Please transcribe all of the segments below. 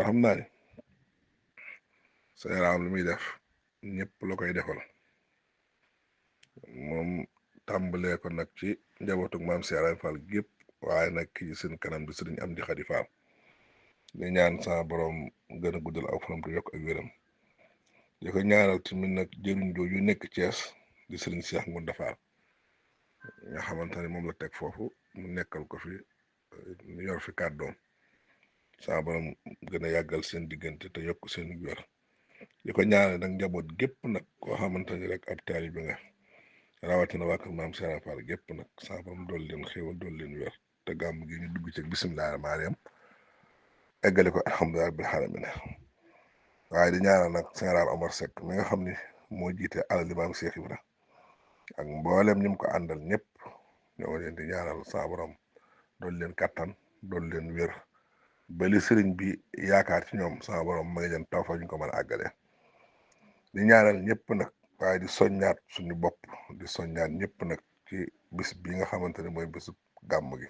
xam naa ne général lu muy def ñëpp la koy defal moom tàmbalee ko nag ci njabootug maam Cheikh Ibra Fall gépp waaye nag ki ci seen kanam di sëriñ Amdi Xadi Fall di ñaan sa borom gën a guddal aw fanam te yokk ak wéram di ko ñaanal tamit nag jëriñ jooju nekk Thiès di sëriñ Cheikh Ngounda Fall nga xamante ne moom la teg foofu mu nekkal ko fi yor fi kàddoom sa borom gën a yàggal seen diggante te yokk seen wér di ko ñaanal nag njaboot gépp nag koo xamante ni rek ab taalibe nga rawatina waa kër maam Cheikh Ibra Fall gépp nag sa borom dool leen xéewal dool leen wér te gàmm gi ñu dugg ci bisimilah rahmaani rahiim eggale ko alhamdulilah rabbil alamin waaye di ñaanal nag général Omar Seck mi nga xam ni moo jiite alali maam Cheikh Ibra ak mboolem ñu ko àndal ñëpp ñoo leen di ñaanal sa borom dool leen kattan dool leen wér ba li sëriñ bi yaakaar ci ñoom sa borom ma ngi leen taw fa ñu ko mën a àggale di ñaanal ñëpp nag waaye di soññaat suñu bopp di soññaat ñëpp nag ci bis bi nga xamante ne mooy bisu gàmm gi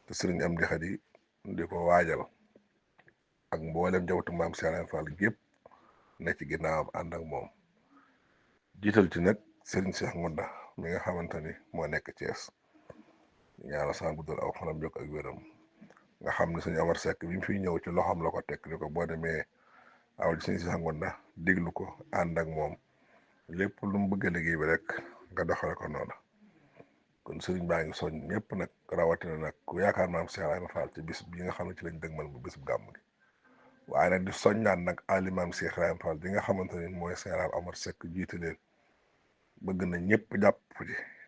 te sëriñ Amdi Xadi di ko waajal ak mboolem njabootu maam Cheikh Ibra Fall gépp ne ci ginnaawam ànd ak moom jiital ci nag sëriñ Cheikh Ngounda mi nga xamante ni moo nekk Thiès ñaanal sa guddal aw fanam yokk ak wéram nga xam ne sëñ Omar Seck bi mu fiy ñëw ci loxoom la ko teg ni ko boo demee aw ci sëñ Cheikh Ngounda déglu ko ànd ak moom lépp lu mu bëgg a liggéey bi rek nga doxale ko noonu kon sëriñ baa ngi soñ ñëpp nag rawatina nag ku yaakaar maam Cheikh Ibra Fall ci bis bi nga xam ne ci lañ dëgmal bu bis bu gàmm gi waaye nag di soññaan nag ali maam Cheikh Ibra Fall bi nga xamante ne mooy général Omar Seck jiite leen bëgg na ñëpp jàpp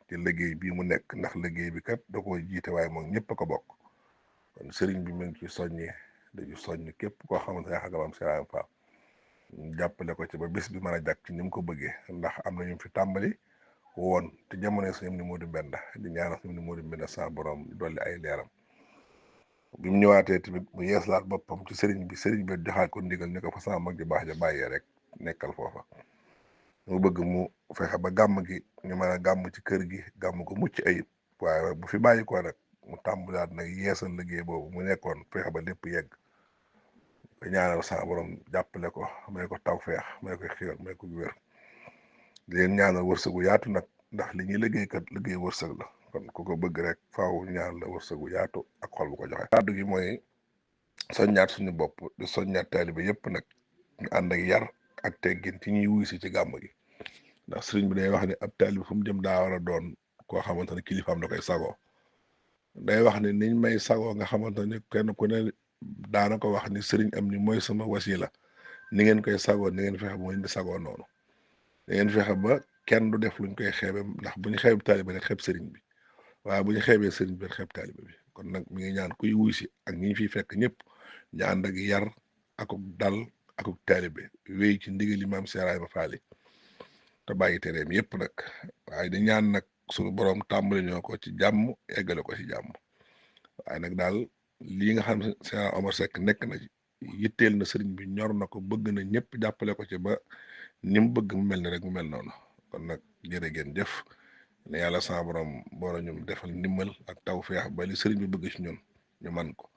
ci liggéey bii mu nekk ndax liggéey bi kat da koy jiite waaye moom ñëpp a ko bokk kon sëriñ bi mu ngi ci soññi dañu soññ képp koo xamante ne yaakaar maam Cheikh Ibra Fall jàppale ko ci ba bis bi mën a jàkk ci ni mu ko bëggee ndax am na ñu fi tàmbali woon te jamono suñu ni Modou Mbenda di ñaanal suñu ni Modou Mbenda sa borom dolli ay leeram bi mu ñëwaatee tamit mu yeeslaat boppam ci sëriñ bi joxaat ko ndigal ni ko fa sama mag ji baax ja bàyyee rek nekkal foofa mu bëgg mu fexe ba gàmm gi ñu mën a gàmm ci kër gi gàmm ko mucc ayib waaye bu fi bàyyi ko nag mu tàmbalaat nag yeesal liggéey boobu mu nekkoon fexe ba lépp yegg ko ñaanal sa borom jàppale ko may ko tawfeex may ko xiir may ko wér di leen ñaanal wërsëgu yaatu nag ndax li ñuy liggéey kat liggéey wërsëg la kon ku ko bëgg rek faaw ñaan la wërsëgu yaatu ak xol bu ko joxe kàddu gi mooy soññaat suñu bopp di soññaat taalibe yëpp nag ñu ànd ak yar ak teggin ci ñuy wuy si ci gàmm gi ndax sëriñ bi day wax ne ab taalibe fu mu jëm daa war a doon koo xamante ne kilifaam da koy sagoo day wax ne niñ may sagoo nga xamante ne kenn ku ne daana ko wax ni sëriñ am ni mooy sama wasila ni ngeen koy sagoo ni ngeen fexe ba di sagoo noonu da ngeen fexe ba kenn du def luñ koy xeebe ndax bu ñu xeeb taalibe rek xeeb sëriñ bi waaye bu ñu xeebee sëriñ bi rek xeeb taalibe bi kon nag mi ngi ñaan kuy wuy si ak ñi fiy fekk ñëpp ñu ànd ak yar akuk dal akuk taalibe wéy ci ndigali maam Cheikh Ibra Fall te bàyyi tereem yëpp nag waaye di ñaan nag suñu borom tàmbali ñoo ko ci jàmm eggale ko ci jàmm waaye nag daal lii nga xam ne Cheikh Omar Seck nekk na ci yitteel na sëriñ bi ñor na ko bëgg na ñëpp jàppale ko ci ba ni mu bëgg mu mel ni rek mu mel noonu kon nag jërë ngeen jëf ne yàlla sa borom boole ñu defal ndimbal ak tawfeex ba li sëriñ bi bëgg ci ñun ñu man ko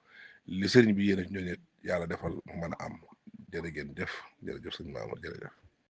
li sëriñ bi yéene ci ñun it yàlla defal mu mën a am jërë ngeen jëf jërëjëf sëñ Mamour jërëjëf